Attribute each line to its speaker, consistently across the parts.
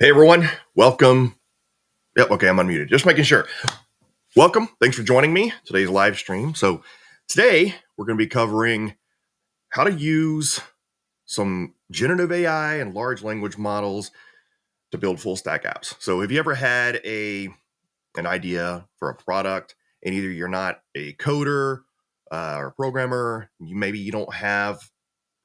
Speaker 1: Hey everyone, welcome. Yep, okay, I'm unmuted. Just making sure. Welcome. Thanks for joining me today's live stream. So today we're going to be covering how to use some generative AI and large language models to build full stack apps. So have you ever had an idea for a product and either you're not a coder or a programmer, maybe you don't have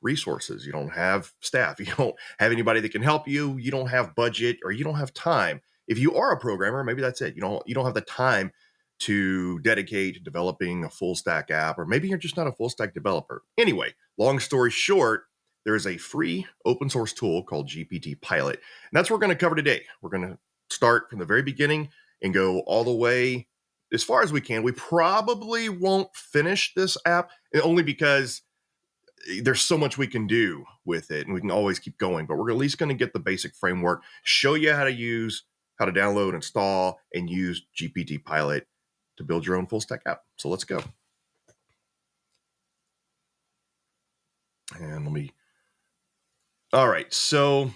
Speaker 1: resources, you don't have staff, you don't have anybody that can help you, you don't have budget, or you don't have time. If you are a programmer, maybe that's it. You don't have the time to dedicate to developing a full stack app, or maybe you're just not a full stack developer. Anyway, long story short, there is a free open source tool called GPT Pilot. And that's what we're going to cover today. We're going to start from the very beginning and go all the way as far as we can. We probably won't finish this app only because there's so much we can do with it and we can always keep going, but we're at least going to get the basic framework, show you how to download, install, and use GPT Pilot to build your own full stack app. So let's go. And all right. So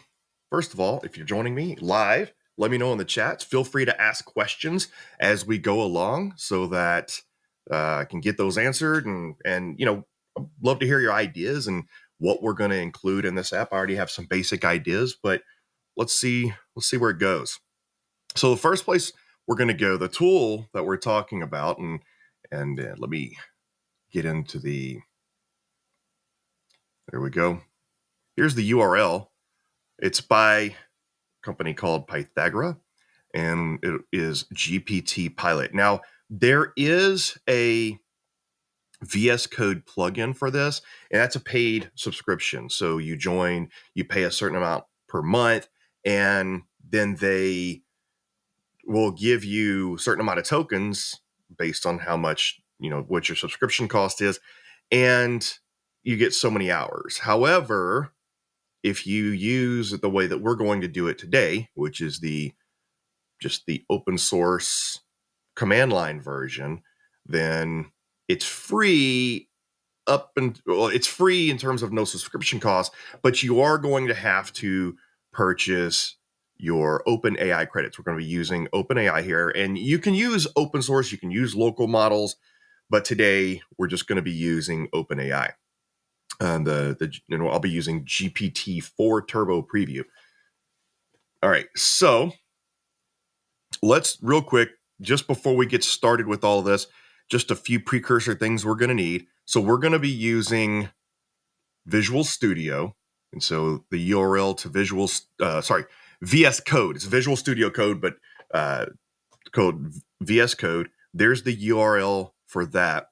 Speaker 1: first of all, if you're joining me live, let me know in the chats. Feel free to ask questions as we go along so that I can get those answered. And I'd love to hear your ideas and what we're going to include in this app. I already have some basic ideas, but let's see where it goes. So the first place we're going to go, the tool that we're talking about, and let me get into there we go. Here's the URL. It's by a company called Pythagora, and it is GPT Pilot. Now, there is a VS Code plugin for this, and that's a paid subscription. So you join, you pay a certain amount per month, and then they will give you a certain amount of tokens based on how much, what your subscription cost is, and you get so many hours. However, if you use it the way that we're going to do it today, which is just the open source command line version, then it's free it's free in terms of no subscription cost, but you are going to have to purchase your OpenAI credits. We're going to be using OpenAI here, and you can use open source, you can use local models, but today we're just going to be using OpenAI. I'll be using GPT-4 Turbo Preview. All right, so let's real quick, just before we get started with all this, just a few precursor things we're going to need. So we're going to be using Visual Studio. And so the URL to VS Code. It's Visual Studio Code, but code VS Code. There's the URL for that.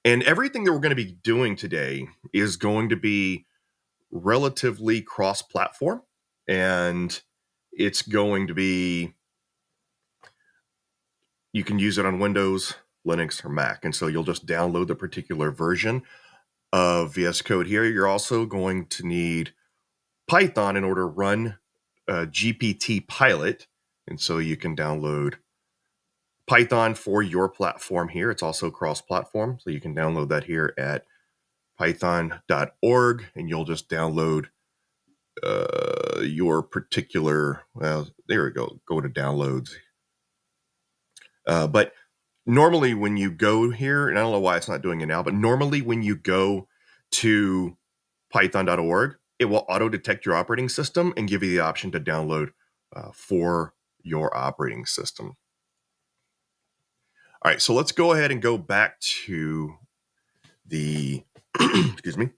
Speaker 1: And everything that we're going to be doing today is going to be relatively cross-platform. And it's going to be, you can use it on Windows, Linux, or Mac. And so you'll just download the particular version of VS Code here. You're also going to need Python in order to run GPT Pilot. And so you can download Python for your platform here. It's also cross-platform. So you can download that here at python.org, and you'll just download your particular, well, there we go to downloads. But normally when you go here, and I don't know why it's not doing it now, but normally when you go to python.org, it will auto detect your operating system and give you the option to download for your operating system. All right, so let's go ahead and go back to the, excuse me,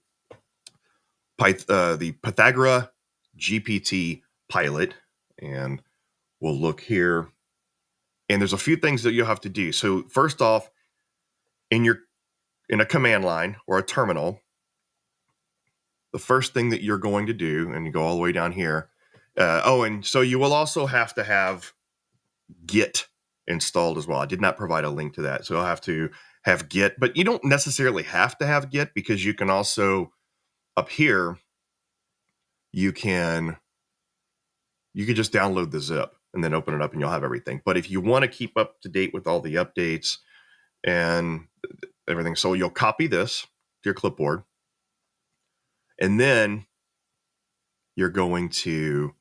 Speaker 1: the Pythagora GPT Pilot, and we'll look here. And there's a few things that you'll have to do. So first off, in a command line or a terminal, the first thing that you're going to do, and you go all the way down here. And so you will also have to have Git installed as well. I did not provide a link to that. So you'll have to have Git, but you don't necessarily have to have Git, because you can also, up here, you can just download the zip and then open it up and you'll have everything. But if you want to keep up to date with all the updates and everything, so you'll copy this to your clipboard, and then you're going to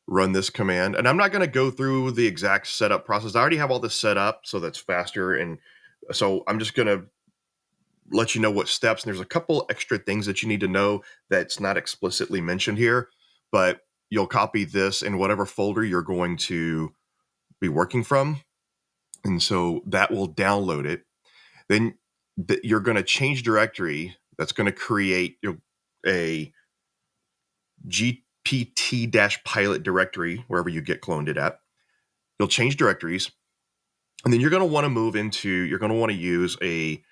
Speaker 1: run this command. And I'm not going to go through the exact setup process. I already have all this set up, so that's faster. And so I'm just going to let you know what steps. And there's a couple extra things that you need to know that's not explicitly mentioned here, but you'll copy this in whatever folder you're going to be working from. And so that will download it. Then you're going to change directory. That's going to create a GPT Pilot directory, wherever you get cloned it at. You'll change directories. And then you're going to want to you're going to want to use a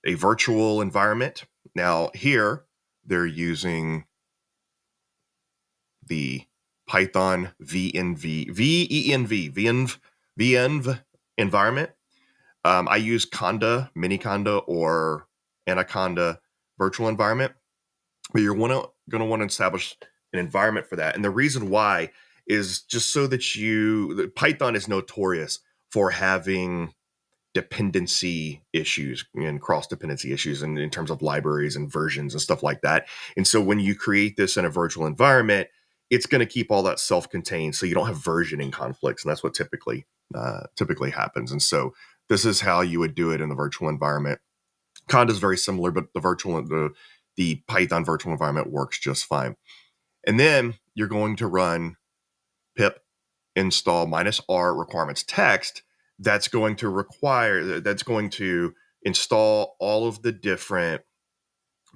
Speaker 1: virtual environment. Now here, they're using the Python venv environment. I use Conda, Miniconda, or Anaconda virtual environment. But you're going to want to establish an environment for that. And the reason why is just so that Python is notorious for having dependency issues and cross dependency issues in terms of libraries and versions and stuff like that. And so when you create this in a virtual environment, it's going to keep all that self-contained, so you don't have versioning conflicts, and that's what typically happens. And so this is how you would do it in the virtual environment. Conda is very similar, but the Python virtual environment works just fine. And then you're going to run pip install -r requirements text. That's going to install all of the different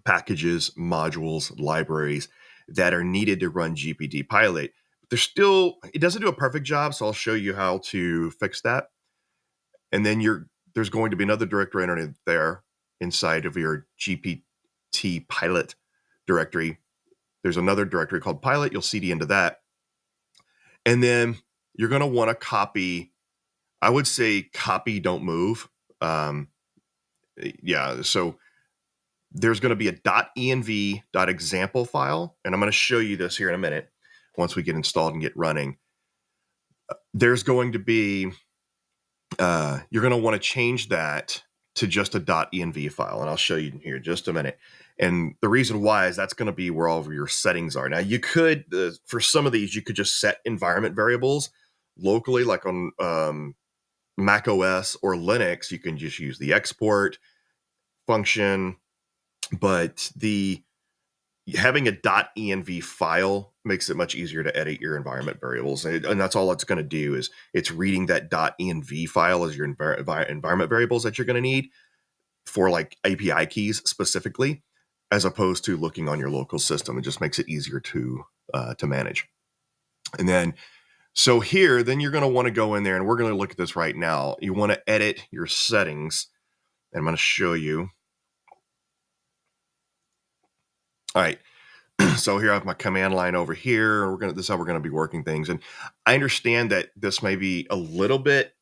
Speaker 1: packages, modules, libraries that are needed to run GPT Pilot. It doesn't do a perfect job, so I'll show you how to fix that. And then there's going to be another directory underneath there inside of your GPT Pilot directory. There's another directory called Pilot. You'll cd into that. And then you're going to want to copy. I would say copy, don't move. So there's going to be a .env.example file, and I'm going to show you this here in a minute once we get installed and get running. There's going to be, you're going to want to change that to just a .env file, and I'll show you here in just a minute. And the reason why is that's going to be where all of your settings are. Now, you could, for some of these, you could just set environment variables locally, like on Mac OS or Linux. You can just use the export function, but having a .env file makes it much easier to edit your environment variables, and that's all it's going to do is it's reading that .env file as your environment variables that you're going to need for like API keys specifically, as opposed to looking on your local system. It just makes it easier to manage. And then so here, then you're going to want to go in there, and we're going to look at this right now. You want to edit your settings, and I'm going to show you. All right. So here I have my command line over here. This is how we're going to be working things. And I understand that this may be a little bit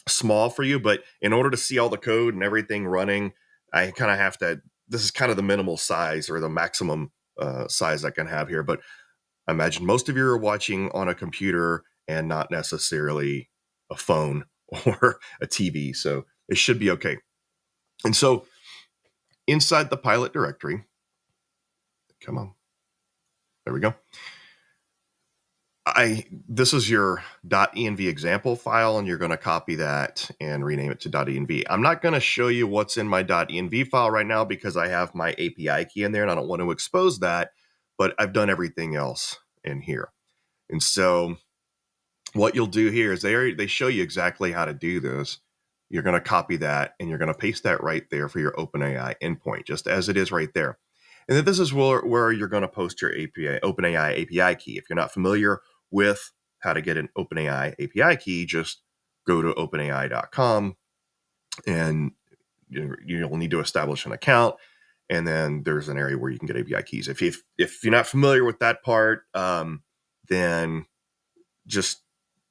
Speaker 1: small for you, but in order to see all the code and everything running, I kind of have to, this is kind of the minimal size or the maximum size I can have here. But I imagine most of you are watching on a computer and not necessarily a phone or a TV. So it should be okay. And so inside the pilot directory, come on, there we go. This is your .env example file, and you're going to copy that and rename it to .env. I'm not going to show you what's in my .env file right now because I have my API key in there and I don't want to expose that, but I've done everything else in here. And so what you'll do here is they show you exactly how to do this. You're going to copy that and you're going to paste that right there for your OpenAI endpoint, just as it is right there. And then this is where you're going to post your OpenAI API key. If you're not familiar with how to get an OpenAI API key, just go to openai.com and you'll need to establish an account. And then there's an area where you can get API keys. If you're not familiar with that part, then just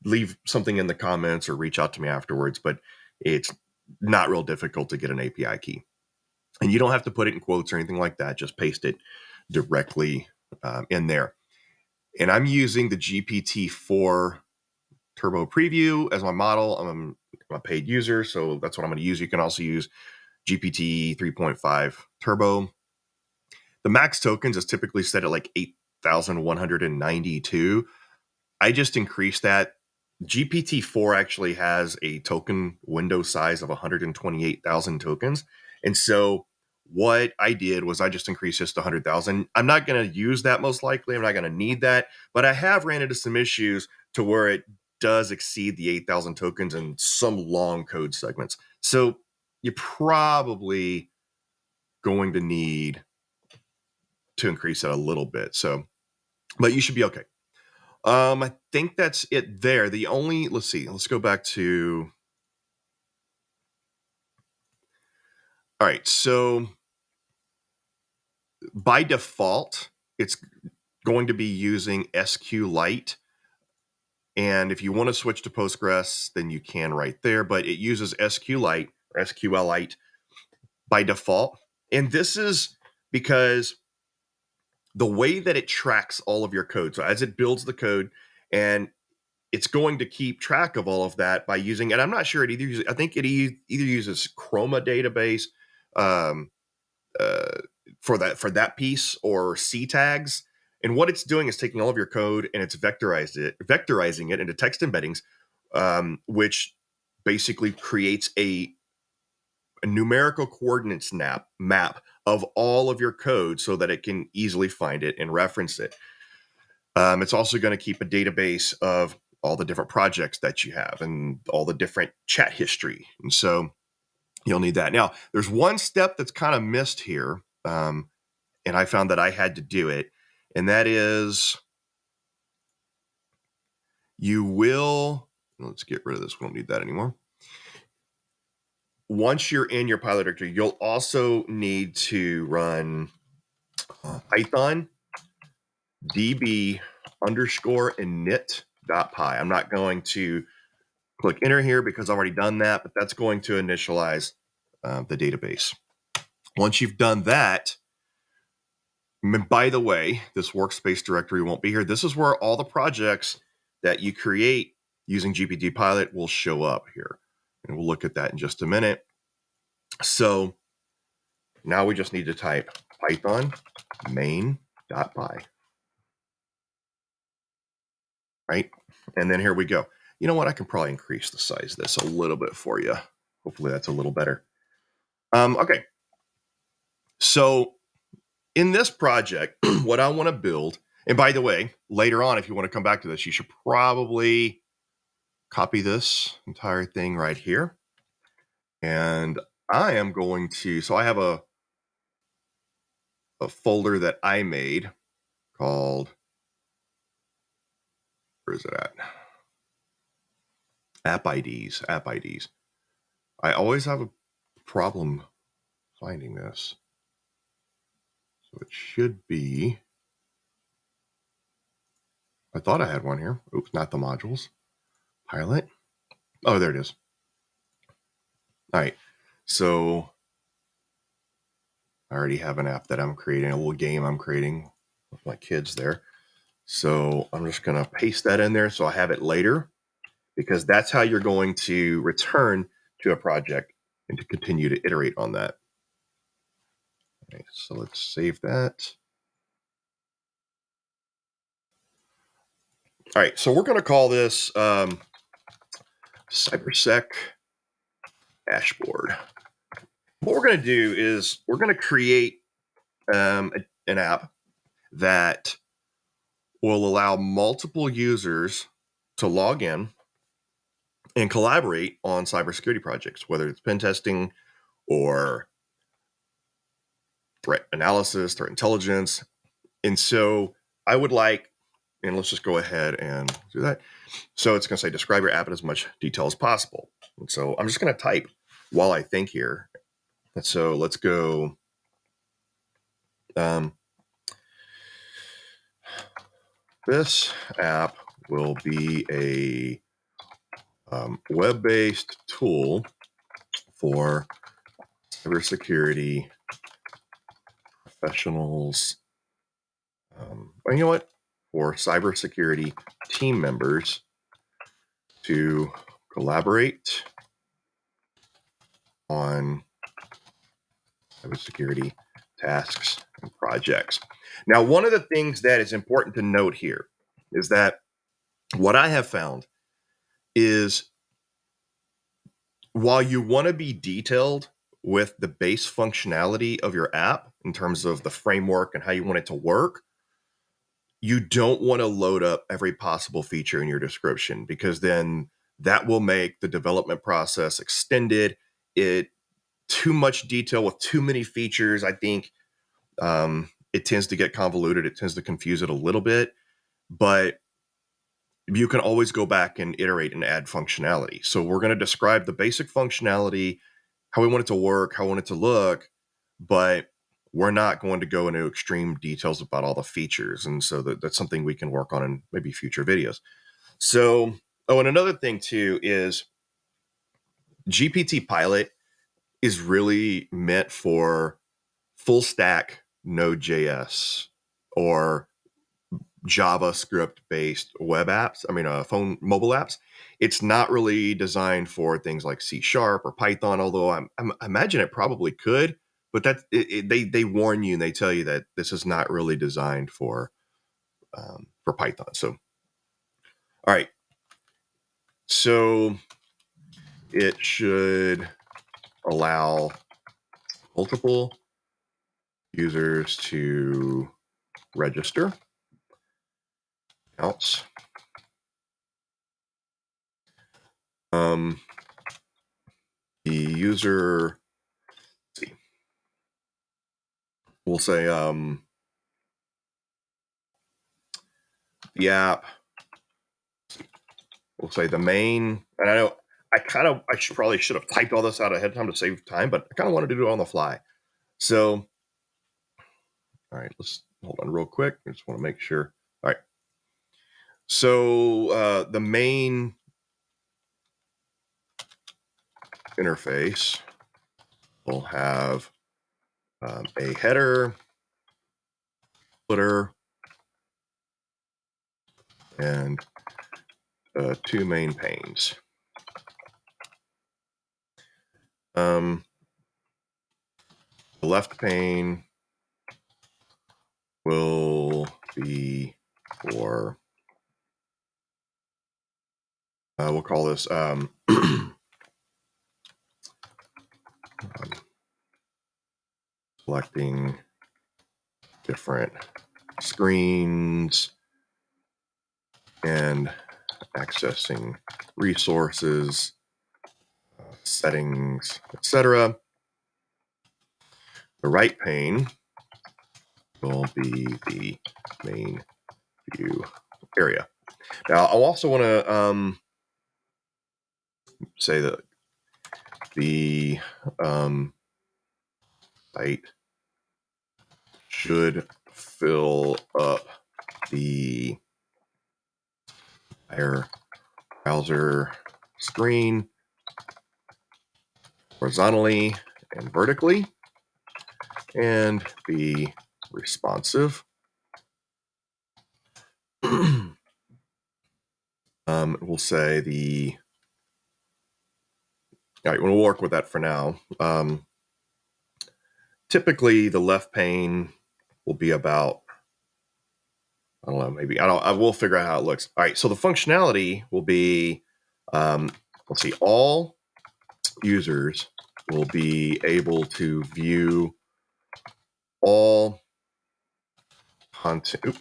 Speaker 1: leave something in the comments or reach out to me afterwards. But it's not real difficult to get an API key. And you don't have to put it in quotes or anything like that. Just paste it directly in there. And I'm using the GPT-4 Turbo Preview as my model. I'm a paid user, so that's what I'm going to use. You can also use GPT 3.5 Turbo. The max tokens is typically set at like 8,192. I just increased that. GPT-4 actually has a token window size of 128,000 tokens. And so what I did was I just increased this to 100,000. I'm not going to use that most likely. I'm not going to need that. But I have ran into some issues to where it does exceed the 8,000 tokens in some long code segments. So you're probably going to need to increase it a little bit. So, but you should be okay. I think that's it there. The only, let's see, let's go back to, all right. So by default, it's going to be using SQLite. And if you want to switch to Postgres, then you can right there, but it uses SQLite or SQLite by default. And this is because the way that it tracks all of your code. So as it builds the code, and it's going to keep track of all of that by using, and I'm not sure it either uses, I think it either uses Chroma database um, uh, for that piece, or C tags. And what it's doing is taking all of your code and it's vectorizing it into text embeddings, which basically creates a numerical coordinates map of all of your code so that it can easily find it and reference it. It's also going to keep a database of all the different projects that you have and all the different chat history. And so you'll need that. Now, there's one step that's kind of missed here, and I found that I had to do it, and that is let's get rid of this. We don't need that anymore. Once you're in your pilot directory, you'll also need to run Python db underscore init.py. I'm not going to click enter here because I've already done that, but that's going to initialize the database. Once you've done that, by the way, this workspace directory won't be here. This is where all the projects that you create using GPT Pilot will show up here. And we'll look at that in just a minute. So now we just need to type Python main.py. Right? And then here we go. You know what? I can probably increase the size of this a little bit for you. Hopefully that's a little better. Okay. So in this project, what I want to build, and by the way, later on, if you want to come back to this, you should probably copy this entire thing right here. And I am going to, so I have a folder that I made called, where is it at? App IDs. I always have a problem finding this. So it should be, I thought I had one here. Oops, not the modules. Pilot. Oh, there it is. All right. So I already have an app that I'm creating, a little game I'm creating with my kids there. So I'm just going to paste that in there so I have it later, because that's how you're going to return to a project and to continue to iterate on that. All right, so let's save that. All right, so we're going to call this CyberSec dashboard. What we're going to do is we're going to create an app that will allow multiple users to log in and collaborate on cybersecurity projects, whether it's pen testing or threat analysis, threat intelligence. And so I would like, and let's just go ahead and do that. So it's going to say, describe your app in as much detail as possible. And so I'm just going to type while I think here. And so let's go. This app will be a web-based tool for cybersecurity professionals. You know what? For cybersecurity team members to collaborate on cybersecurity tasks and projects. Now, one of the things that is important to note here is that What I have found is while you want to be detailed with the base functionality of your app in terms of the framework and how you want it to work, you don't want to load up every possible feature in your description, because then that will make the development process extended. It too much detail with too many features, I think it tends to get convoluted. It tends to confuse it a little bit, but you can always go back and iterate and add functionality. So we're going to describe the basic functionality, how we want it to work, how we want it to look, but we're not going to go into extreme details about all the features. And so that's something we can work on in maybe future videos. So, oh, and another thing too is GPT Pilot is really meant for full stack Node.js or JavaScript based web apps. I mean, phone mobile apps. It's not really designed for things like C# or Python, although I imagine it probably could. But they warn you and they tell you that this is not really designed for Python. So, all right. So it should allow multiple users to register accounts. The user, let's see, we'll say the app, we'll say the main, and I know probably should have typed all this out ahead of time to save time, but I kind of wanted to do it on the fly. So, all right, let's hold on real quick. I just want to make sure. All right. So the main interface will have a header, footer, and two main panes. The left pane will be for, we'll call this selecting different screens and accessing resources, settings, etc. The right pane will be the main view area. Now, I also want to say that the site should fill up the entire browser screen horizontally and vertically and be responsive. We'll say all right, we'll work with that for now. Typically, the left pane will be about, I don't know, maybe, I will figure out how it looks. All right, so the functionality will be, let's see, all users will be able to view all content,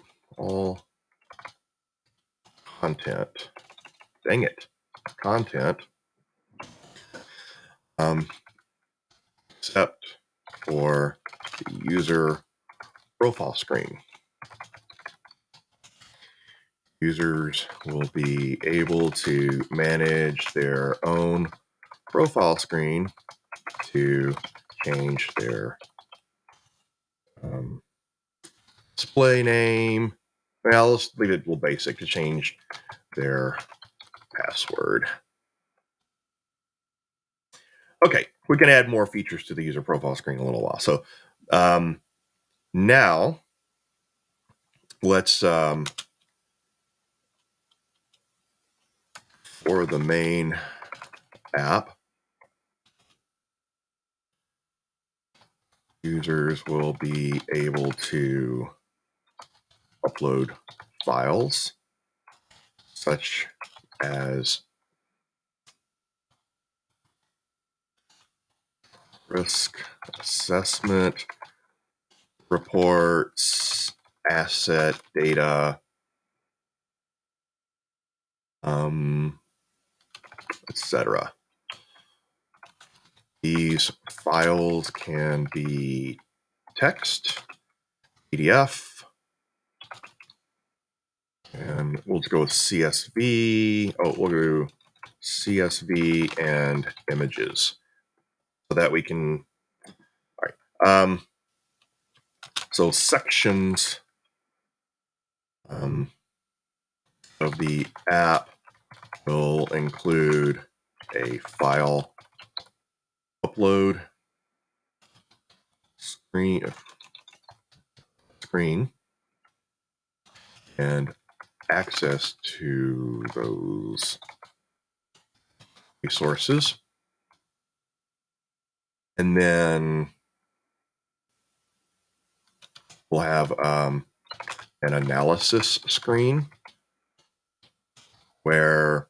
Speaker 1: dang it, content, except for the user profile screen. Users will be able to manage their own profile screen to change their display name. Well, let's leave it a little basic, to change their password. Okay, we can add more features to the user profile screen in a little while. So now let's, for the main app, users will be able to upload files such as risk assessment reports, asset data, etc. These files can be text, PDF, and we'll just go with CSV. Oh, we'll do CSV and images so that we can. All right. So sections of the app will include a file upload screen and access to those resources. And then we'll have an analysis screen where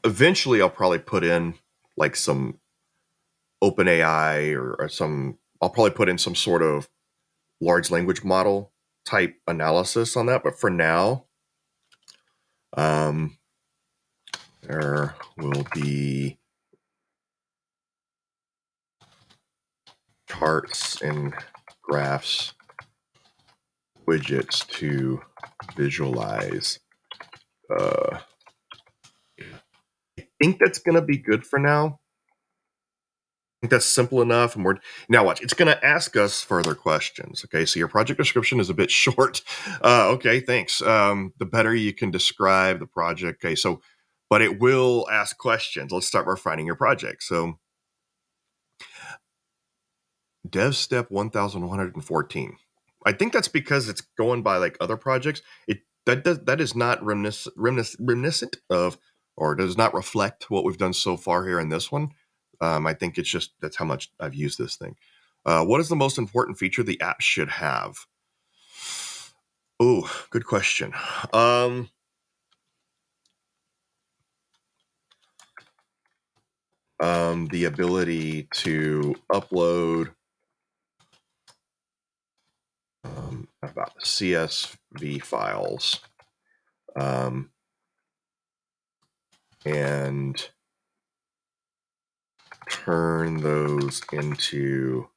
Speaker 1: eventually I'll probably put in like some OpenAI or some, I'll probably put in some sort of large language model type analysis on that. But for now, there will be charts and graphs widgets to visualize. I think that's going to be good for now. I think that's simple enough. And we're now watch. It's going to ask us further questions. Okay, so your project description is a bit short. Okay, thanks. The better you can describe the project. Okay, so, but it will ask questions. Let's start by refining your project. So, dev step 1114. I think that's because it's going by like other projects. That is not reminiscent of, or does not reflect what we've done so far here in this one. I think it's just that's how much I've used this thing. What is the most important feature the app should have? Oh, good question. The ability to upload about CSV files and turn those into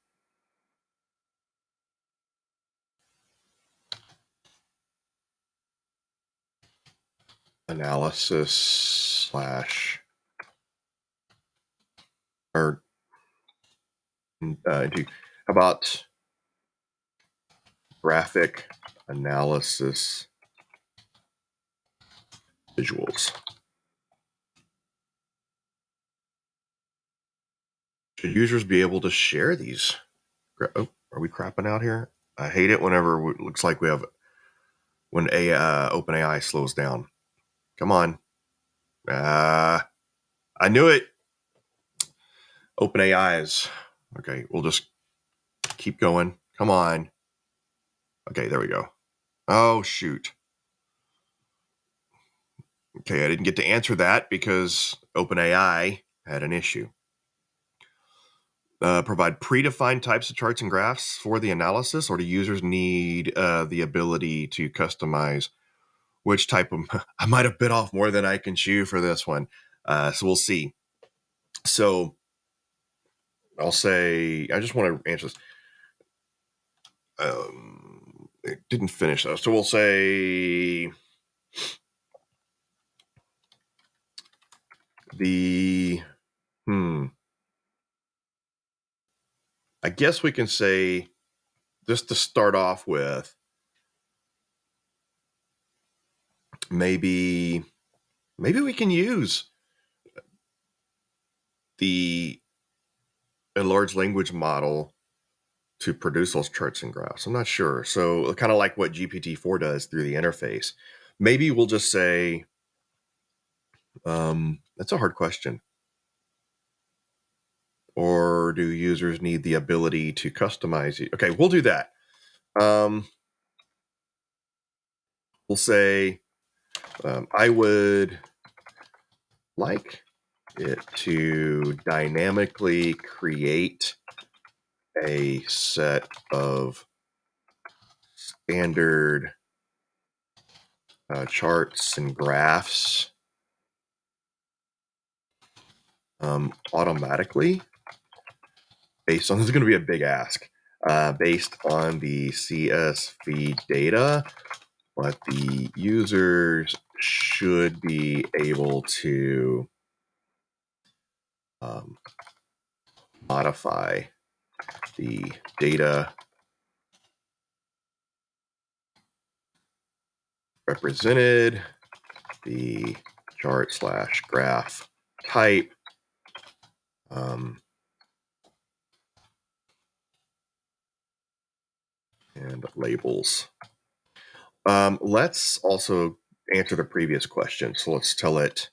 Speaker 1: analysis slash or into about graphic analysis visuals. Should users be able to share these? Oh, are we crapping out here? I hate it whenever it looks like we have when OpenAI slows down. Come on. I knew it. OpenAI is okay. We'll just keep going. Come on. Okay, there we go. Oh, shoot. Okay, I didn't get to answer that because OpenAI had an issue. Provide predefined types of charts and graphs for the analysis, or do users need the ability to customize which type of... I might have bit off more than I can chew for this one. So we'll see. So I'll say, I just want to answer this. It didn't finish though. So we'll say the, I guess we can say, just to start off with, maybe we can use a large language model to produce those charts and graphs. I'm not sure. So kind of like what GPT-4 does through the interface. Maybe we'll just say, that's a hard question. or do users need the ability to customize it? Okay, we'll do that. We'll say I would like it to dynamically create a set of standard charts and graphs automatically based on, this is going to be a big ask, based on the CSV data, but the users should be able to modify the data represented, the chart/graph type, and labels. Let's also answer the previous question. So let's tell it,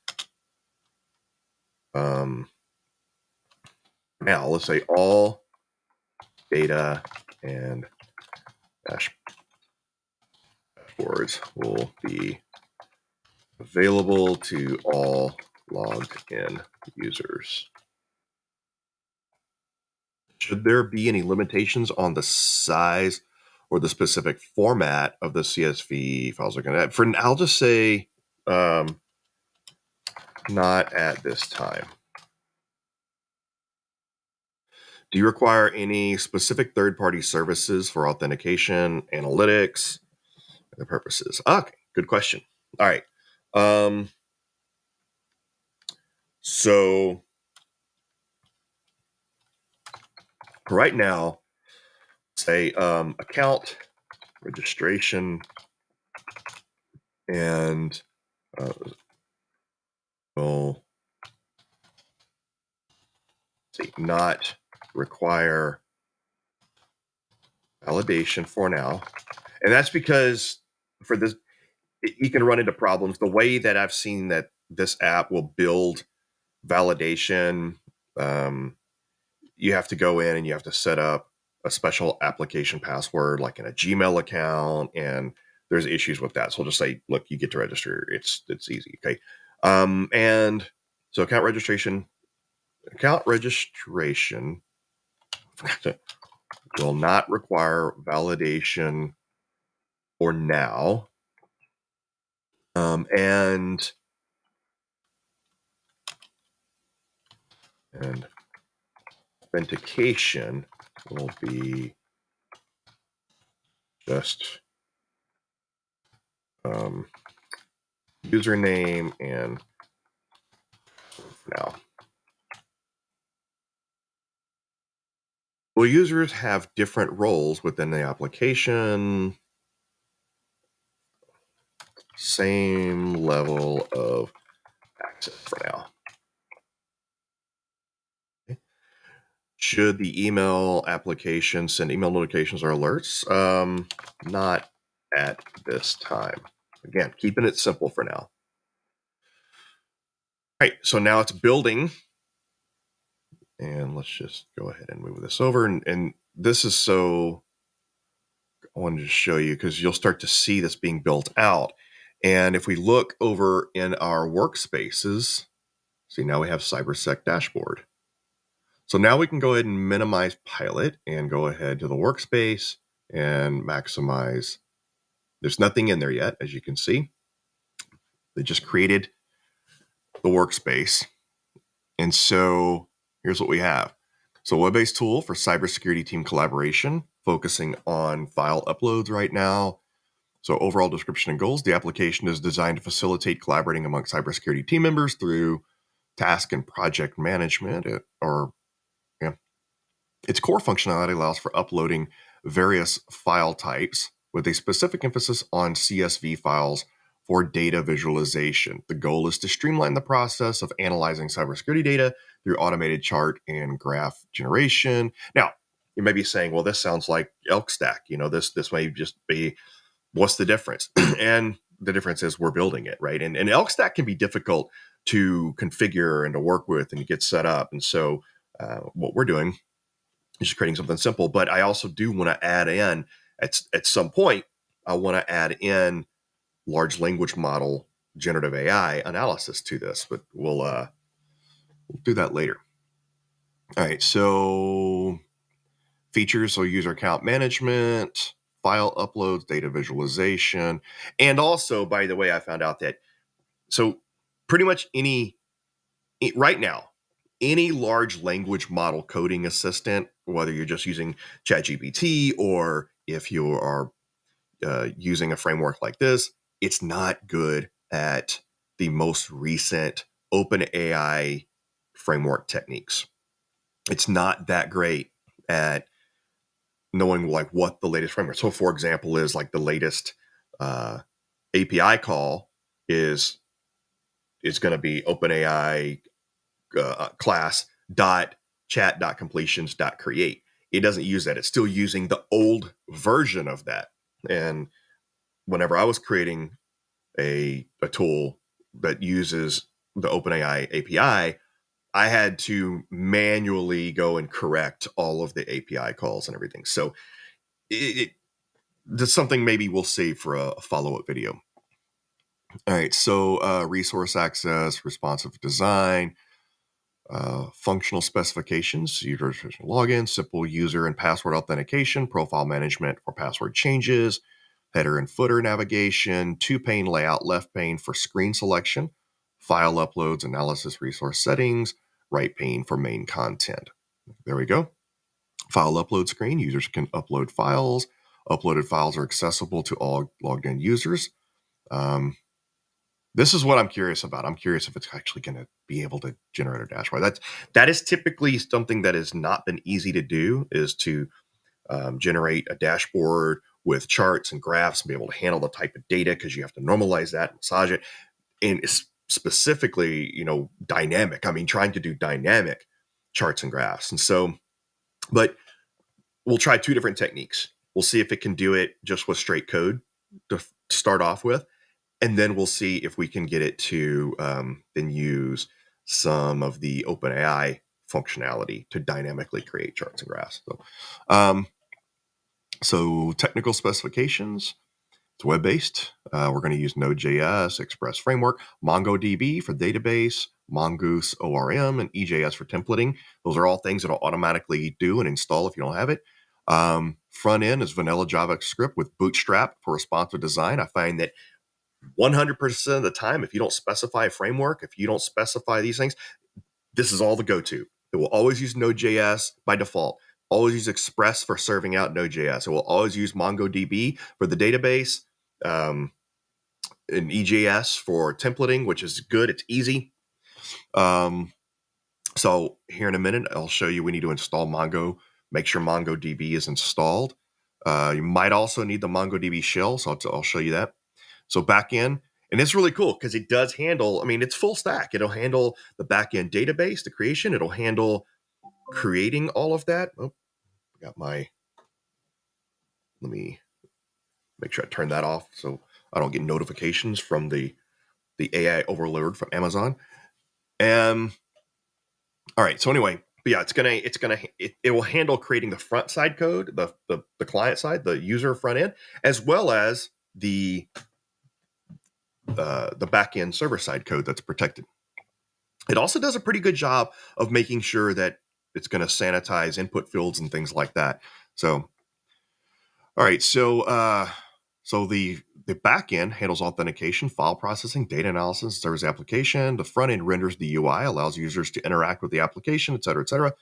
Speaker 1: now let's say all data and dashboards will be available to all logged in users. Should there be any limitations on the size or the specific format of the CSV files? I'll just say not at this time. Do you require any specific third-party services for authentication, analytics, and the purposes? Okay, good question. All right. So right now, say account registration and will not require validation for now. And that's because for this, you can run into problems. The way that I've seen that this app will build validation, you have to go in and you have to set up a special application password, like in a Gmail account, and there's issues with that. So we'll just say, look, you get to register. It's easy. Okay. And so account registration will not require validation for now. And authentication will be just username and now. Will users have different roles within the application? Same level of access for now. Okay. Should the email application send email notifications or alerts? Not at this time. Again, keeping it simple for now. All right, so now it's building. And let's just go ahead and move this over. And this is so, I wanted to show you because you'll start to see this being built out. And if we look over in our workspaces, see now we have CyberSec dashboard. So now we can go ahead and minimize Pilot and go ahead to the workspace and maximize. There's nothing in there yet, as you can see. They just created the workspace. And so here's what we have. So web-based tool for cybersecurity team collaboration, focusing on file uploads right now. So overall description and goals, the application is designed to facilitate collaborating among cybersecurity team members through task and project management, its core functionality allows for uploading various file types with a specific emphasis on CSV files for data visualization. The goal is to streamline the process of analyzing cybersecurity data through automated chart and graph generation. Now, you may be saying, well, this sounds like Elk Stack. This may just be, what's the difference? And the difference is we're building it, right? And Elk Stack can be difficult to configure and to work with and to get set up. And so what we're doing is just creating something simple. But I also do want to add in at some point, I want to add in large language model generative AI analysis to this, but we'll do that later. All right, so features, so user account management, file uploads, data visualization, and also, by the way, I found out that so pretty much right now, any large language model coding assistant, whether you're just using ChatGPT or if you are using a framework like this, it's not good at the most recent OpenAI framework techniques. It's not that great at knowing like what the latest framework. So, for example, is like the latest API call is going to be OpenAI class dot chat dot completions dot create. It doesn't use that. It's still using the old version of that. And whenever I was creating a tool that uses the OpenAI API, I had to manually go and correct all of the API calls and everything. So that's something maybe we'll save for a follow-up video. All right, so resource access, responsive design, functional specifications, user login, simple user and password authentication, profile management for password changes, header and footer navigation, two-pane layout, left pane for screen selection, file uploads, analysis, resource settings, right pane for main content. There we go. File upload screen, users can upload files. Uploaded files are accessible to all logged in users. This is what I'm curious about. I'm curious if it's actually going to be able to generate a dashboard. That is typically something that has not been easy to do, is to generate a dashboard with charts and graphs and be able to handle the type of data, because you have to normalize that, massage it, and specifically, dynamic. I mean, trying to do dynamic charts and graphs. And so, but we'll try two different techniques. We'll see if it can do it just with straight code to start off with. And then we'll see if we can get it to then use some of the OpenAI functionality to dynamically create charts and graphs. So technical specifications, it's web-based. We're going to use Node.js, Express Framework, MongoDB for database, Mongoose ORM, and EJS for templating. Those are all things that will automatically do and install if you don't have it. Front end is vanilla JavaScript with Bootstrap for responsive design. I find that 100% of the time, if you don't specify a framework, if you don't specify these things, this is all the go-to. It will always use Node.js by default. Always use Express for serving out Node.js. It will always use MongoDB for the database, and EJS for templating, which is good. It's easy. So here in a minute, I'll show you we need to install Mongo. Make sure MongoDB is installed. You might also need the MongoDB shell, so I'll show you that. So backend, and it's really cool because it does handle, it's full stack. It'll handle the backend database, the creation. It'll handle creating all of that. Oh, let me make sure I turn that off so I don't get notifications from the AI overload from Amazon. All right. So anyway, but yeah, it will handle creating the front side code, the client side, the user front end, as well as the back end server side code that's protected. It also does a pretty good job of making sure that it's going to sanitize input fields and things like that. So, all right. So the back end handles authentication, file processing, data analysis, serves the application. The front end renders the UI, allows users to interact with the application, et cetera, et cetera.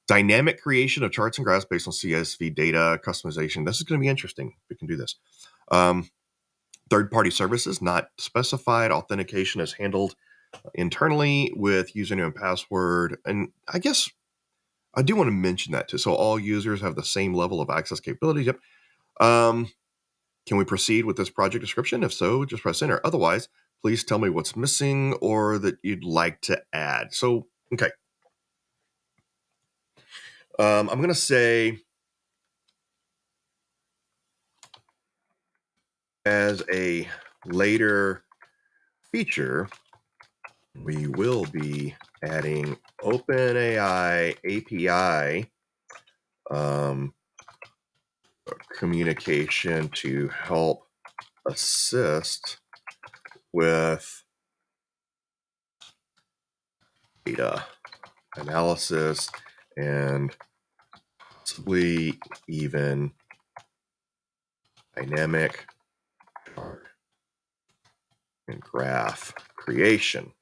Speaker 1: Dynamic creation of charts and graphs based on CSV data, customization. This is going to be interesting. We can do this. Third-party services not specified. Authentication is handled internally with username and password. And I guess I do want to mention that too. So all users have the same level of access capabilities. Yep. Can we proceed with this project description? If so, just press enter. Otherwise, please tell me what's missing or that you'd like to add. So, okay. I'm going to say as a later feature, we will be adding OpenAI API communication to help assist with data analysis and possibly even dynamic chart and graph creation.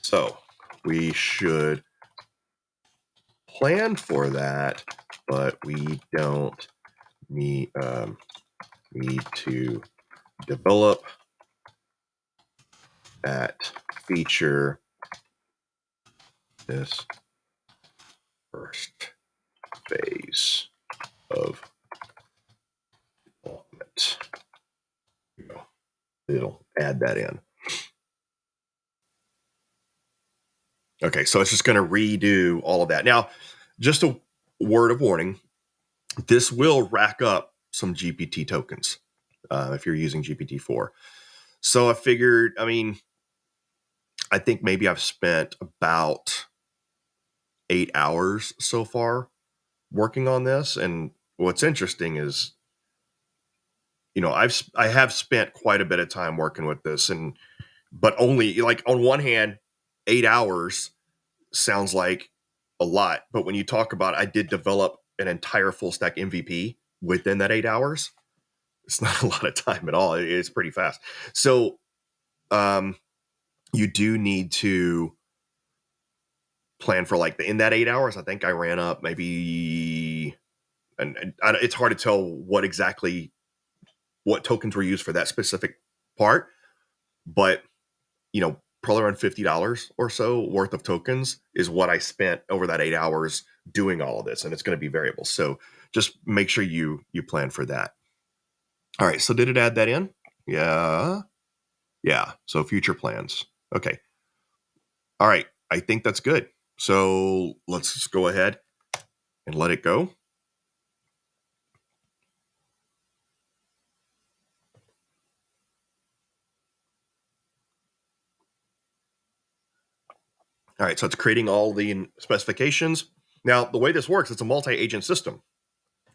Speaker 1: So we should plan for that, but we don't need to develop that feature this first phase of development. It'll add that in. Okay, so it's just going to redo all of that. Now, just a word of warning, this will rack up some GPT tokens if you're using GPT-4. So I figured, I think maybe I've spent about 8 hours so far working on this. And what's interesting is, I have spent quite a bit of time working with this, but only like on one hand, 8 hours sounds like a lot. But when you talk about, I did develop an entire full stack MVP within that 8 hours. It's not a lot of time at all. It's pretty fast. So, you do need to plan for in that 8 hours. I think I ran up maybe, and it's hard to tell what tokens were used for that specific part, but probably around $50 or so worth of tokens is what I spent over that 8 hours doing all of this, and it's going to be variable. So just make sure you plan for that. All right. So did it add that in? Yeah. Yeah. So future plans. Okay. All right. I think that's good. So let's just go ahead and let it go. All right. So it's creating all the specifications. Now, the way this works, it's a multi-agent system.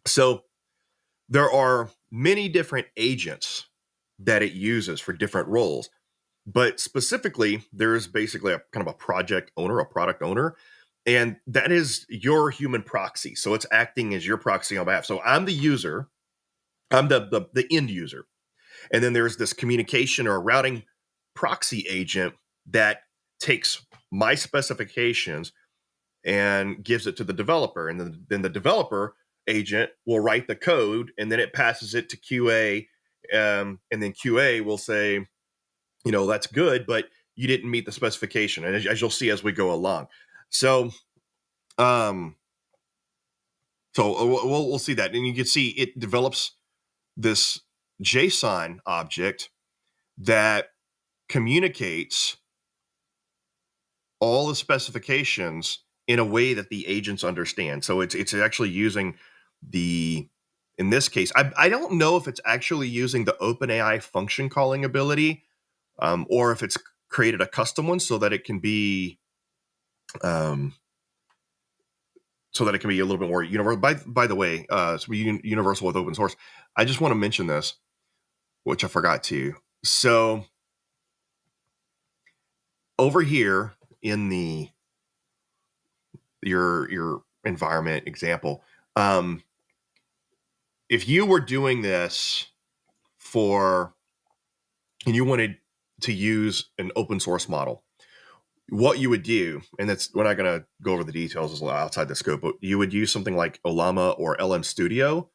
Speaker 1: So there are many different agents that it uses for different roles. But specifically, there is basically a kind of a project owner, a product owner, and that is your human proxy. So it's acting as your proxy on behalf. So I'm the user, I'm the end user, and then there's this communication or routing proxy agent that takes my specifications and gives it to the developer, and then the developer agent will write the code, and then it passes it to QA, and then QA will say, that's good, but you didn't meet the specification, and as you'll see as we go along. So, we'll see that, and you can see it develops this JSON object that communicates all the specifications in a way that the agents understand. So it's actually using in this case, I don't know if it's actually using the OpenAI function calling ability, or if it's created a custom one so that it can be a little bit more universal. By the way, so universal with open source. I just want to mention this, which I forgot to. So over here in your environment example, if you were doing this and you wanted to use an open source model, what you would do, and we're not going to go over the details outside the scope, but you would use something like Olama or LM Studio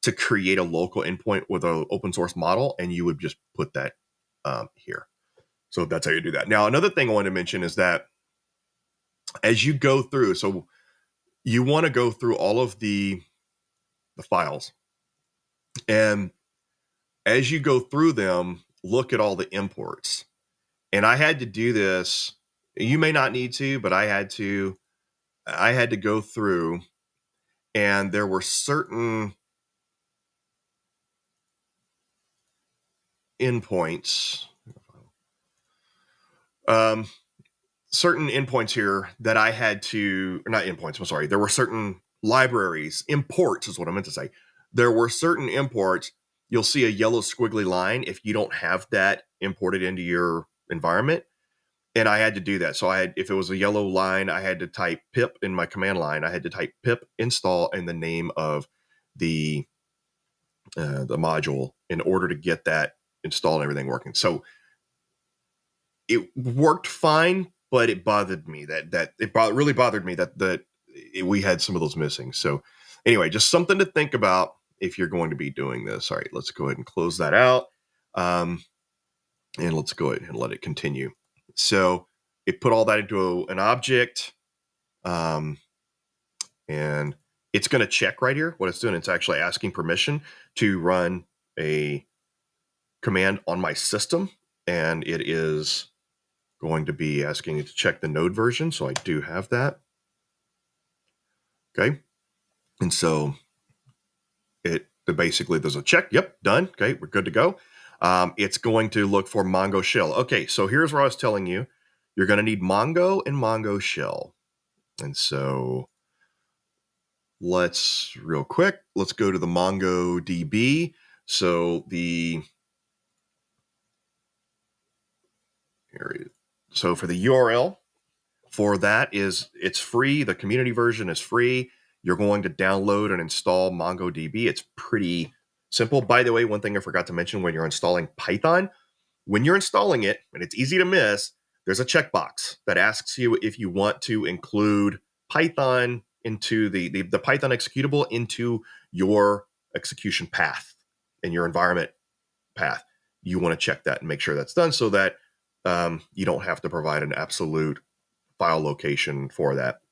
Speaker 1: to create a local endpoint with an open source model, and you would just put that here. So that's how you do that. Now, another thing I want to mention is that as you go through, so you want to go through all of the files, and as you go through them, look at all the imports. And I had to do this. You may not need to, but I had to go through, and there were certain endpoints certain endpoints here that I had to, or not endpoints, I'm sorry. There were certain libraries, imports is what I meant to say. There were certain imports. You'll see a yellow squiggly line if you don't have that imported into your environment. And I had to do that. So I had, if it was a yellow line, I had to type pip in my command line. I had to type pip install and the name of the module in order to get that installed and everything working. So it worked fine, but it bothered me really bothered me that we had some of those missing. So anyway, just something to think about if you're going to be doing this. All right, let's go ahead and close that out. And let's go ahead and let it continue. So it put all that into an object. And it's going to check right here what it's doing. It's actually asking permission to run a command on my system. And it is going to be asking it to check the node version. So I do have that. Okay. And so basically there's a check. Yep, done. Okay, we're good to go. It's going to look for Mongo shell. Okay, so here's where I was telling you. You're going to need Mongo and Mongo shell. And so let's go to the MongoDB. So for the URL for that it's free. The community version is free. You're going to download and install MongoDB. It's pretty simple. By the way, one thing I forgot to mention when you're installing Python, when you're installing it, and it's easy to miss, there's a checkbox that asks you if you want to include Python into the Python executable into your execution path in your environment path. You want to check that and make sure that's done so that you don't have to provide an absolute file location for that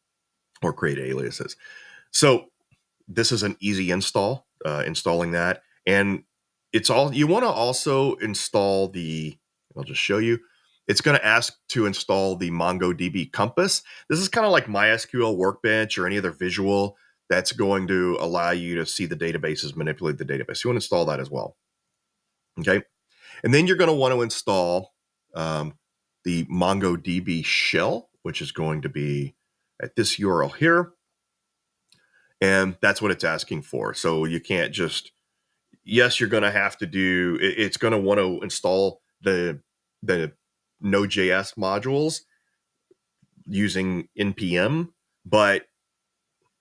Speaker 1: or create aliases. So this is an easy install, installing that. And it's all, you want to also install I'll just show you. It's going to ask to install the MongoDB Compass. This is kind of like MySQL Workbench or any other visual that's going to allow you to see the databases, manipulate the database. You want to install that as well. Okay. And then you're going to want to install the MongoDB shell, which is going to be at this URL here. And that's what it's asking for. So you can't just, yes, you're going to have to it's going to want to install the Node.js modules using NPM, but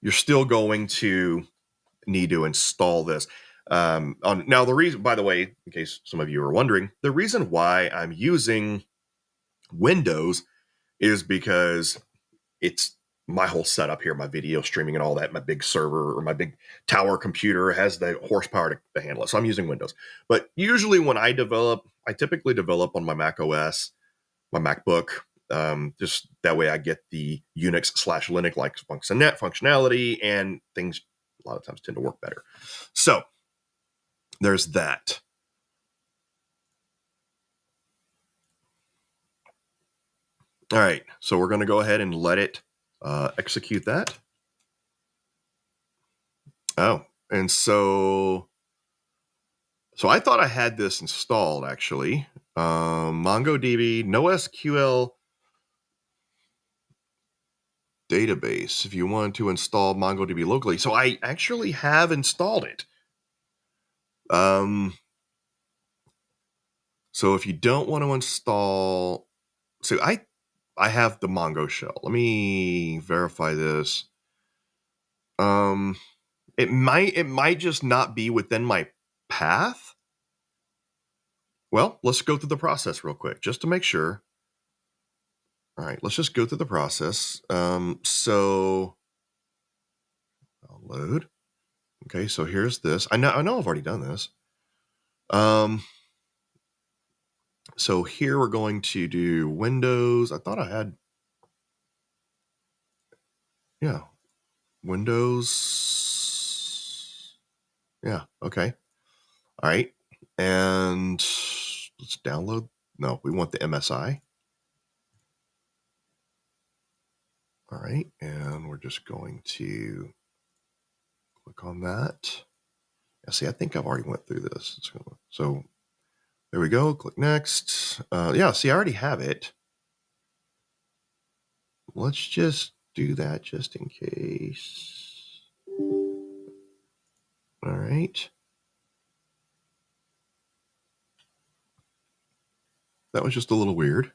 Speaker 1: you're still going to need to install this. Now, the reason, by the way, in case some of you are wondering, the reason why I'm using Windows is because it's my whole setup here, my video streaming and all that, my big server or my big tower computer has the horsepower to handle it. So I'm using Windows. But usually when I typically develop on my Mac OS, my MacBook. Just that way I get the Unix/Linux like functionality, and things a lot of times tend to work better. So there's that. All right, so we're going to go ahead and let it execute that. Oh, and so I thought I had this installed actually. MongoDB, NoSQL database. If you want to install MongoDB locally, so I actually have installed it. So if you don't want to install, so I have the Mongo shell. Let me verify this. It might just not be within my path. Well, let's go through the process real quick just to make sure. All right, let's just go through the process. So I'll load. Okay, so here's this. I know I've already done this. So here we're going to do Windows. I thought I had, yeah, Windows. Yeah, okay. All right. And let's download. No, we want the MSI. All right. And we're just going to click on that. Yeah, see, I think I've already went through this. So there we go. Click next. Yeah, see, I already have it. let's just do that just in case. All right. That was just a little weird.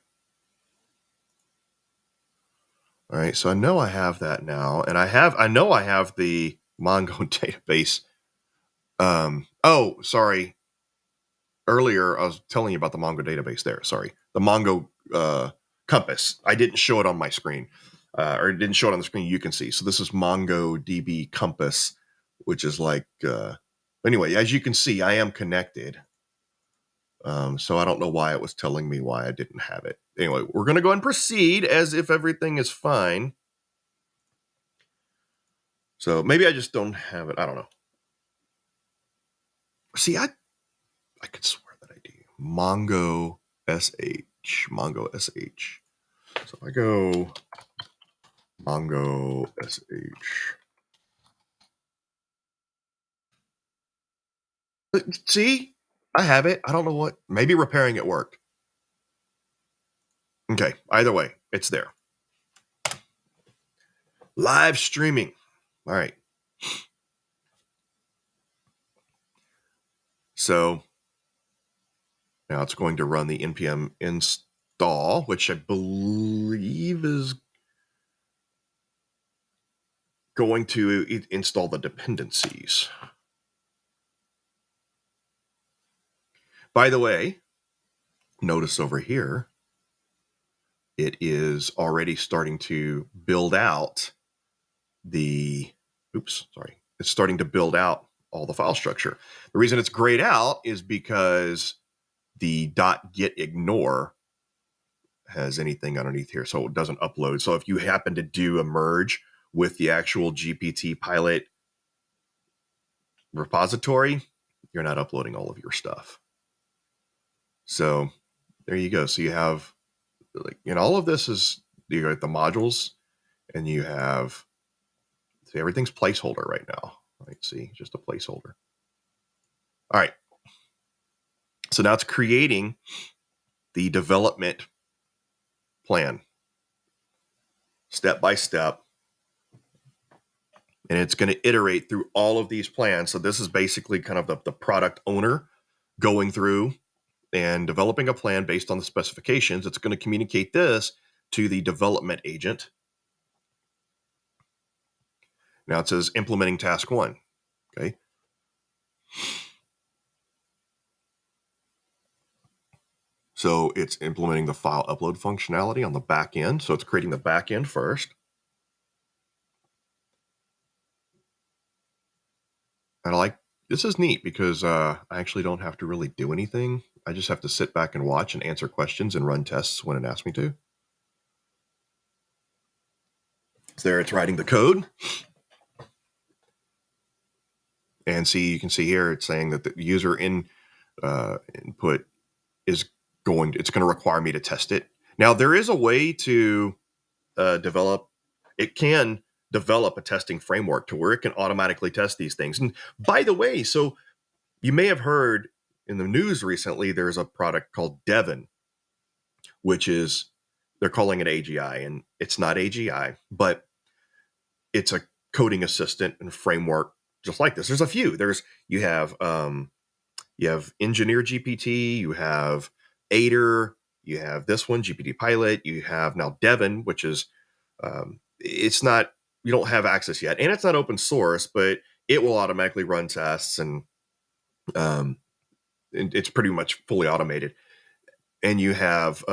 Speaker 1: All right, so I know I have that now, and I know I have the Mongo database. Oh, sorry. Earlier, I was telling you about the Mongo database there. Sorry. The Mongo Compass. I didn't show it on my screen, or it didn't show it on the screen you can see. So this is MongoDB Compass, which is like, anyway, as you can see, I am connected. So I don't know why it was telling me why I didn't have it. Anyway, we're going to go and proceed as if everything is fine. So maybe I just don't have it. I don't know. See, I could swear that I do. Mongo SH. Mongo SH. So if I go Mongo SH. See, I have it. I don't know what. Maybe repairing it worked. Okay. Either way, it's there. Live streaming. All right. So now it's going to run the npm install, which I believe is going to install the dependencies. By the way, notice over here, it is already starting to build out it's starting to build out all the file structure. The reason it's grayed out is because the .git ignore has anything underneath here, so it doesn't upload. So if you happen to do a merge with the actual GPT Pilot repository, you're not uploading all of your stuff. So there you go. So you have, all of this is, you got the modules, and you have, see, everything's placeholder right now. Right? See, just a placeholder. All right. So now it's creating the development plan step by step. And it's going to iterate through all of these plans. So this is basically kind of the product owner going through and developing a plan based on the specifications. It's going to communicate this to the development agent. Now it says implementing task 1. Okay. So it's implementing the file upload functionality on the back end. So it's creating the back end first. And this is neat because I actually don't have to really do anything. I just have to sit back and watch and answer questions and run tests when it asks me to. So there it's writing the code. And see, you can see here it's saying that the user input is going to require me to test it. Now, there is a way to develop a testing framework to where it can automatically test these things. And by the way, so you may have heard in the news recently, there's a product called Devon, which is, they're calling it AGI, and it's not AGI, but it's a coding assistant and framework just like this. There's a few. You have Engineer GPT, you have Aider, you have this one, GPT Pilot, you have now Devon, which is it's not, you don't have access yet, and it's not open source, but it will automatically run tests, and it's pretty much fully automated. And you have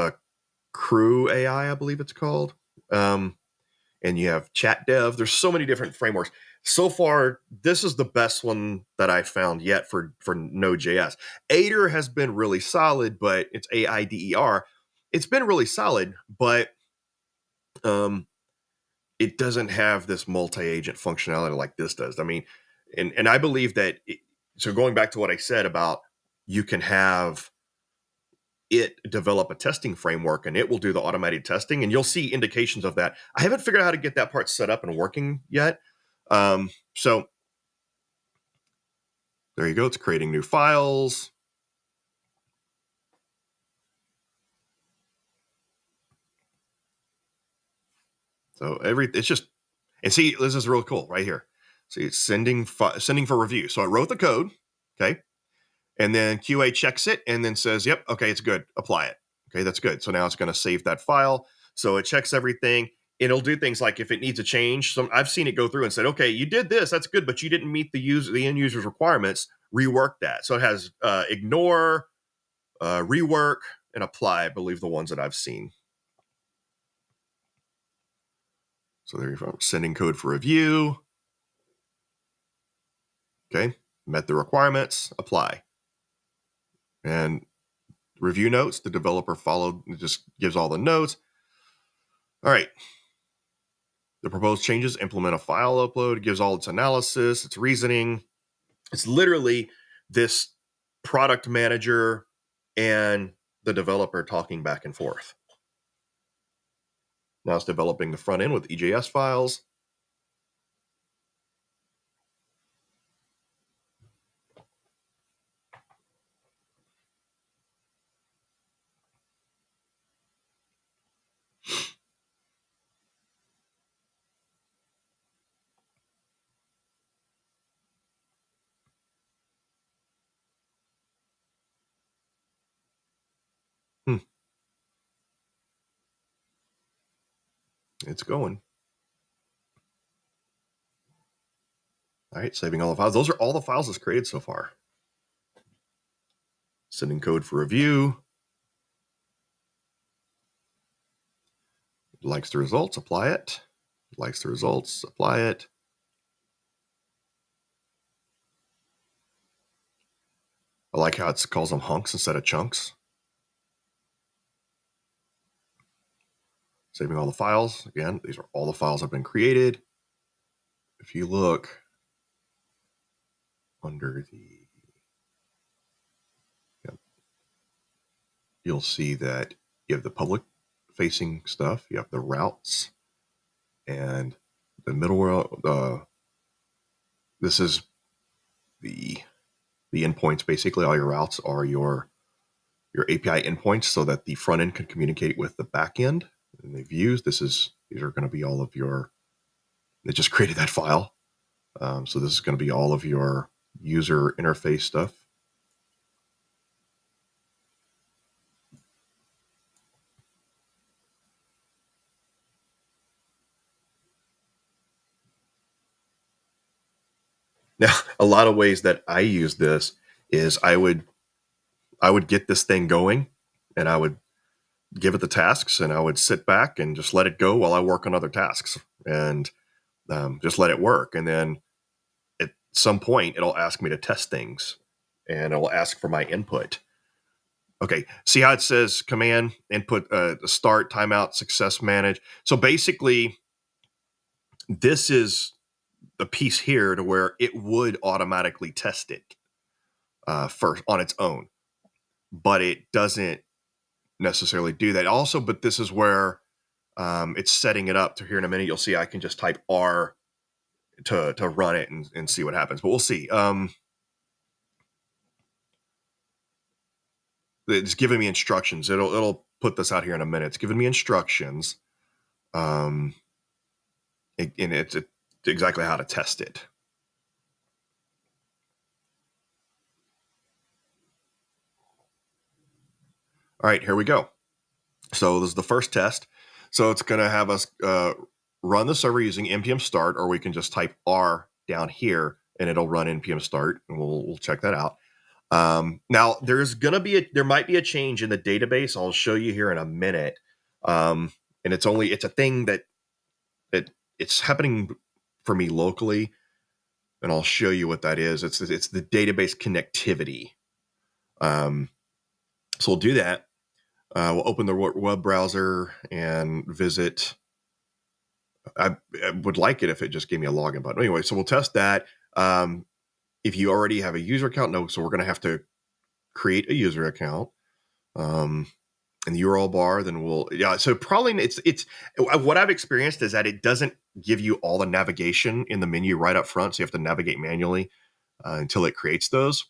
Speaker 1: Crew AI, I believe it's called. And you have Chat Dev. There's so many different frameworks. So far, this is the best one that I found yet for Node.js. Aider has been really solid, but it's AIDER. It's been really solid, but it doesn't have this multi-agent functionality like this does. I mean, and I believe that, so going back to what I said about, you can have it develop a testing framework and it will do the automated testing, and you'll see indications of that. I haven't figured out how to get that part set up and working yet. So there you go. It's creating new files. So it's just, and see, this is real cool right here. See, it's sending for review. So I wrote the code, okay, and then QA checks it and then says, "Yep, okay, it's good. Apply it." Okay, that's good. So now it's going to save that file. So it checks everything. It'll do things like if it needs a change. I've seen it go through and said, "Okay, you did this. That's good, but you didn't meet the end user's requirements. Rework that." So it has ignore, rework, and apply. I believe the ones that I've seen. So there you go. Sending code for review. Okay, met the requirements. Apply. And review notes. The developer followed. It just gives all the notes. All right. The proposed changes implement a file upload. It gives all its analysis, its reasoning. It's literally this product manager and the developer talking back and forth. Now it's developing the front end with EJS files. It's going. All right, saving all the files. Those are all the files it's created so far. Sending code for review. Likes the results, apply it. Likes the results, apply it. I like how it calls them hunks instead of chunks. Saving all the files. Again, these are all the files that have been created. If you look under the, you'll see that you have the public facing stuff, you have the routes, and the middleware. This is the endpoints. Basically, all your routes are your API endpoints, so that the front end can communicate with the back end and the views. These are going to be all of your. It just created that file, so this is going to be all of your user interface stuff. Now, a lot of ways that I use this is I would get this thing going, and I would give it the tasks, and I would sit back and just let it go while I work on other tasks, and just let it work. And then at some point, it'll ask me to test things, and it'll ask for my input. Okay, see how it says command input, start, timeout, success manage. So basically, this is the piece here to where it would automatically test it first on its own, but it doesn't necessarily do that. Also, but this is where it's setting it up to here in a minute. You'll see I can just type R to run it and see what happens, but we'll see. It's giving me instructions. It'll put this out here in a minute. It's giving me instructions, and it's exactly how to test it. All right, here we go. So this is the first test. So it's going to have us run the server using npm start, or we can just type R down here and it'll run npm start, and we'll check that out. Now there might be a change in the database. I'll show you here in a minute. And it's a thing that it's happening for me locally, and I'll show you what that is. It's the database connectivity. So we'll do that. We'll open the web browser and visit. I would like it if it just gave me a login button. Anyway, so we'll test that. If you already have a user account, no. So we're going to have to create a user account in the URL bar. Then so probably it's what I've experienced is that it doesn't give you all the navigation in the menu right up front. So you have to navigate manually until it creates those.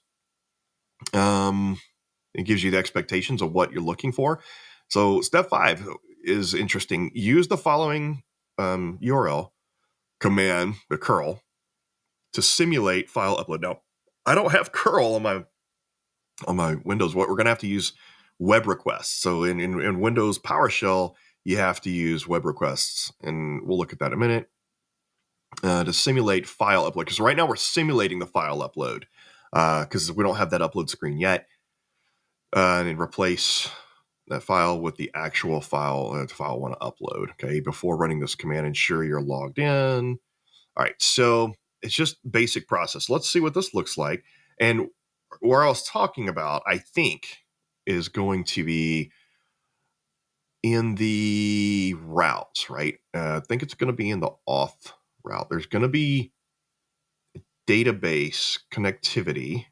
Speaker 1: It gives you the expectations of what you're looking for. So step 5 is interesting. Use the following URL command, the curl, to simulate file upload. Now, I don't have curl on my Windows. What we're going to have to use web requests. So in Windows PowerShell, you have to use web requests, and we'll look at that in a minute. To simulate file upload, because right now we're simulating the file upload because we don't have that upload screen yet, and replace that file with the actual file I want to upload. Okay, before running this command, ensure you're logged in. All right, so it's just basic process. Let's see what this looks like. And where I was talking about, I think, is going to be in the routes, right? I think it's going to be in the auth route. There's going to be database connectivity,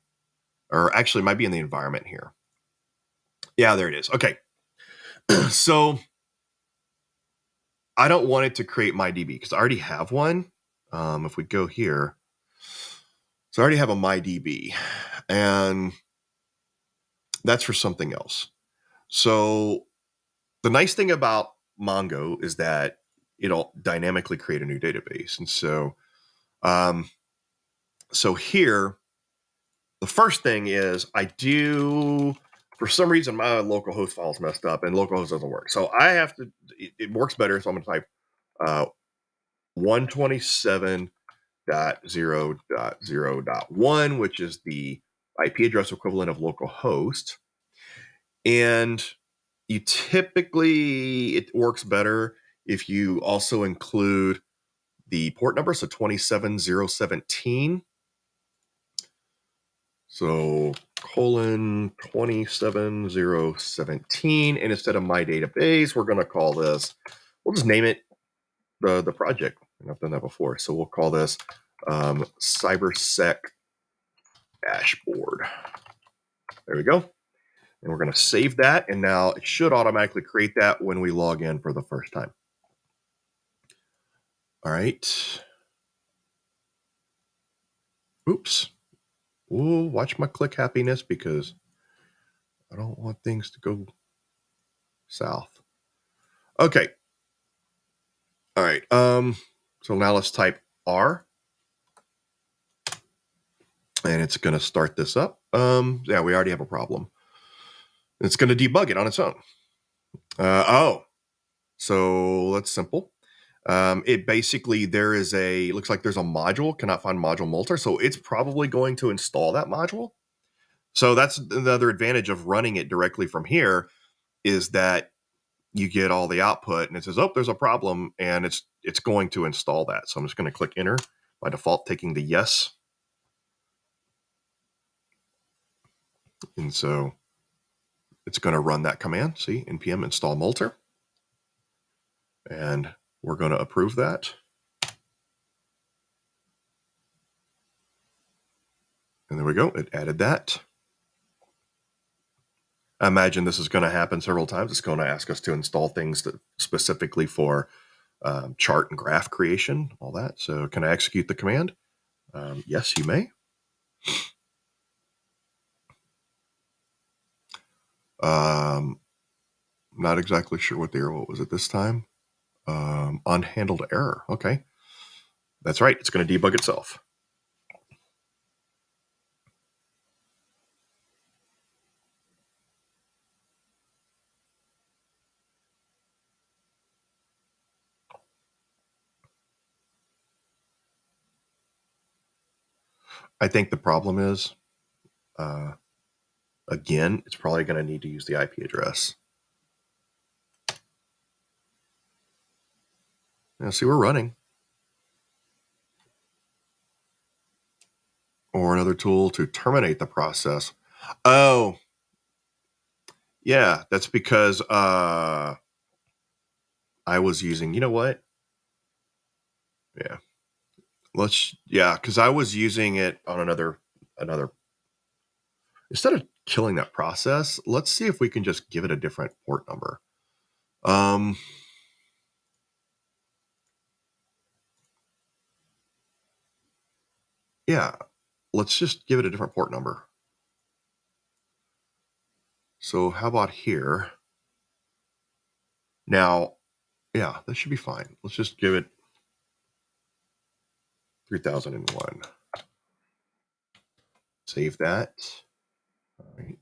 Speaker 1: or actually it might be in the environment here. Yeah, there it is. Okay. So I don't want it to create MyDB because I already have one. If we go here, so I already have a MyDB, and that's for something else. So the nice thing about Mongo is that it'll dynamically create a new database. And so here, the first thing is for some reason, my localhost file is messed up and localhost doesn't work. So I have to, it works better. So I'm going to type 127.0.0.1, which is the IP address equivalent of localhost. And it works better if you also include the port number, so 27017. So colon 27017, and instead of my database, we're going to call this, we'll just name it the project. I've done that before. So we'll call this CyberSec dashboard. There we go. And we're going to save that. And now it should automatically create that when we log in for the first time. All right. Oops. Ooh, watch my click happiness because I don't want things to go south. Okay. All right. So now let's type R. And it's going to start this up. Yeah, we already have a problem. It's going to debug it on its own. So that's simple. It basically, looks like there's a module, cannot find module multer. So it's probably going to install that module. So that's another advantage of running it directly from here, is that you get all the output and it says, oh, there's a problem, and it's going to install that. So I'm just going to click enter by default, taking the yes. And so it's going to run that command. See, npm install multer. And we're going to approve that. And there we go. It added that. I imagine this is going to happen several times. It's going to ask us to install things that specifically for chart and graph creation, all that. So can I execute the command? Yes, you may. Not exactly sure what was it this time? Unhandled error. Okay. That's right. It's going to debug itself. I think the problem is, again, it's probably going to need to use the IP address. Now, see, we're running. Or another tool to terminate the process. Oh, yeah, that's because I was using, you know what? Yeah. Because I was using it on another. Instead of killing that process, let's see if we can just give it a different port number. Yeah, let's just give it a different port number. So how about here? Now, Yeah, that should be fine. Let's just give it 3001. Save that. All right.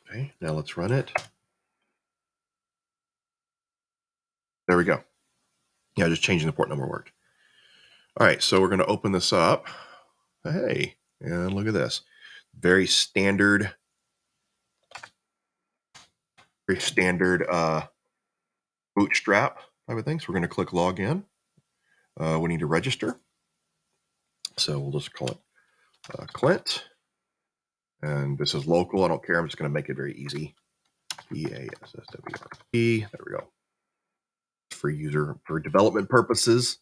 Speaker 1: Okay, now let's run it. There we go. Yeah, just changing the port number worked. All right, so we're going to open this up. Hey, and look at this. Very standard bootstrap type of thing. So we're going to click login. We need to register. So we'll just call it Clint. And this is local. I don't care. I'm just going to make it very easy. PASSWRP. There we go. For user, for development purposes,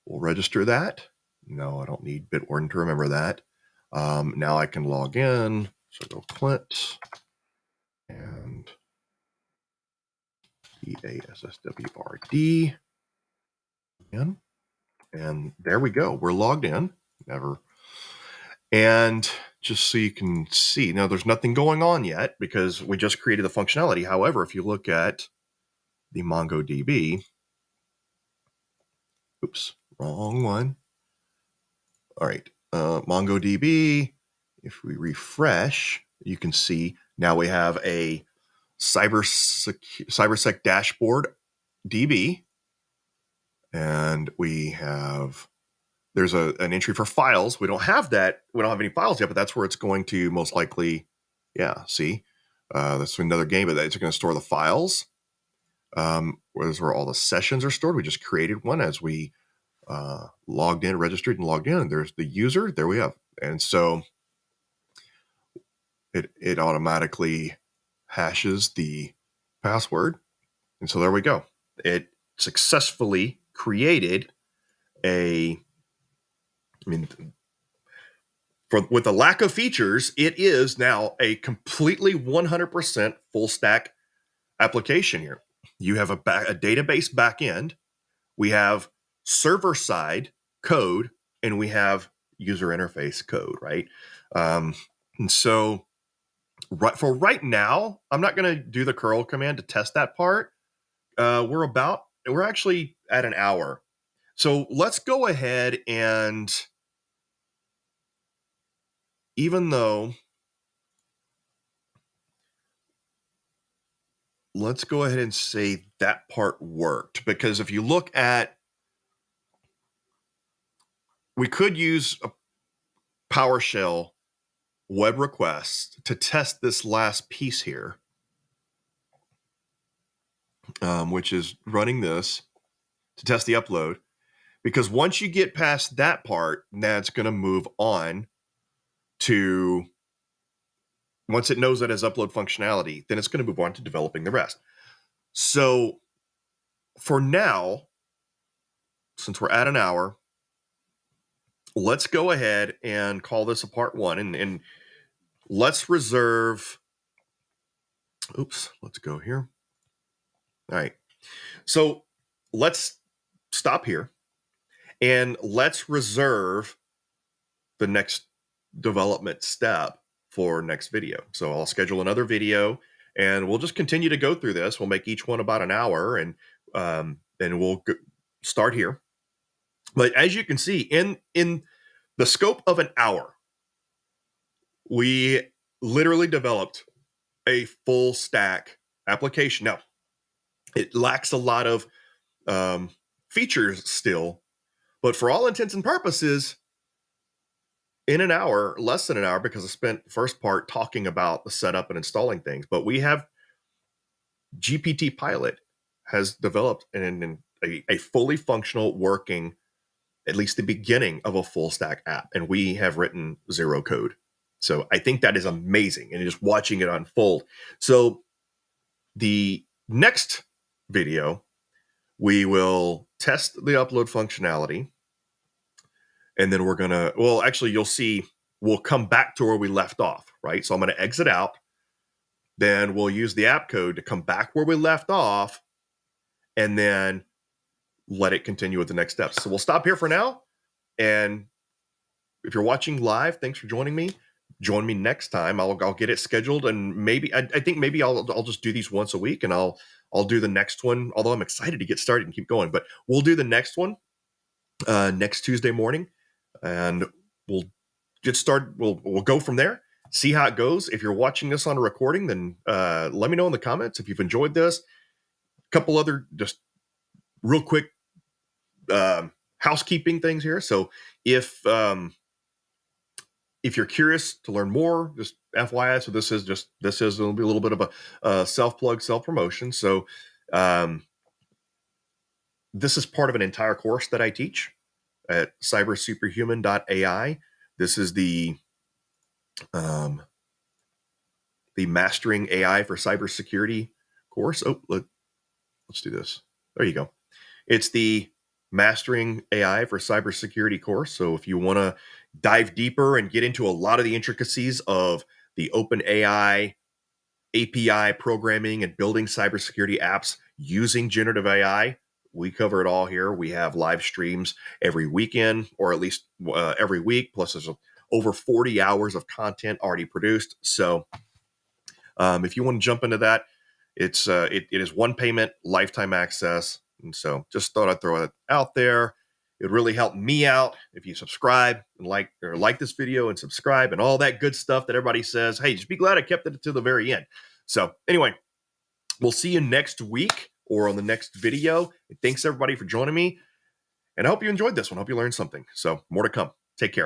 Speaker 1: we'll register that. No, I don't need Bitwarden to remember that. Now I can log in. So go Clint and PASSWRD. And there we go. We're logged in. Never. And just so you can see, now there's nothing going on yet because we just created the functionality. However, if you look at the MongoDB, oops, wrong one. All right, MongoDB, if we refresh, you can see now we have a cybersec dashboard DB, and we have, there's an entry for files. We don't have that. We don't have any files yet, but that's where it's going to most likely, yeah, see, that's another game, but it's going to store the files. Where's where all the sessions are stored. We just created one as we logged in, registered, and logged in. And there's the user. There we have. And so it automatically hashes the password. And so there we go. It successfully created with the lack of features, it is now a completely 100% full stack application here. You have a database backend, we have server side code, and we have user interface code, right? And so for right now, I'm not going to do the curl command to test that part. We're actually at an hour. So let's go ahead and, even though, let's go ahead and say that part worked, because if you look at, we could use a PowerShell web request to test this last piece here, which is running this to test the upload. Because once you get past that part, that's going to move on to, once it knows that has upload functionality, then it's going to move on to developing the rest. So for now, since we're at an hour, let's go ahead and call this a part one, and let's reserve, oops, let's go here. All right. So let's stop here and let's reserve the next development step for next video. So I'll schedule another video and we'll just continue to go through this. We'll make each one about an hour, and then we'll start here. But as you can see, in the scope of an hour, we literally developed a full stack application. Now, it lacks a lot of features still, but for all intents and purposes, in an hour, less than an hour, because I spent the first part talking about the setup and installing things, but we have GPT Pilot has developed a fully functional, working, at least the beginning of a full stack app, and we have written zero code. So I think that is amazing, and just watching it unfold. So the next video, we will test the upload functionality, and then we're gonna, well, actually, you'll see, we'll come back to where we left off, right? So I'm gonna exit out, then we'll use the app code to come back where we left off, and then let it continue with the next steps. So we'll stop here for now. And if you're watching live, thanks for joining me. join me next time. I'll get it scheduled, and maybe I think maybe I'll just do these once a week, and I'll do the next one. Although I'm excited to get started and keep going, but we'll do the next one next Tuesday morning, and we'll get started. We'll go from there. See how it goes. If you're watching this on a recording, then let me know in the comments if you've enjoyed this. A couple other just real quick housekeeping things here. So if you're curious to learn more, just FYI. So this is it'll be a little bit of a self plug, self promotion. So this is part of an entire course that I teach at cybersuperhuman.ai. This is the Mastering AI for Cybersecurity course. Oh, let's do this. There you go. It's the Mastering AI for Cybersecurity course. So if you want to dive deeper and get into a lot of the intricacies of the OpenAI API programming and building cybersecurity apps using generative AI, we cover it all here. We have live streams every weekend, or at least every week. Plus, there's over 40 hours of content already produced. So if you want to jump into that, it is one payment, lifetime access. And so just thought I'd throw it out there. It would really help me out if you subscribe and like this video and subscribe and all that good stuff that everybody says. Hey, just be glad I kept it to the very end. So anyway, we'll see you next week or on the next video. Thanks everybody for joining me. And I hope you enjoyed this one. I hope you learned something. So more to come. Take care.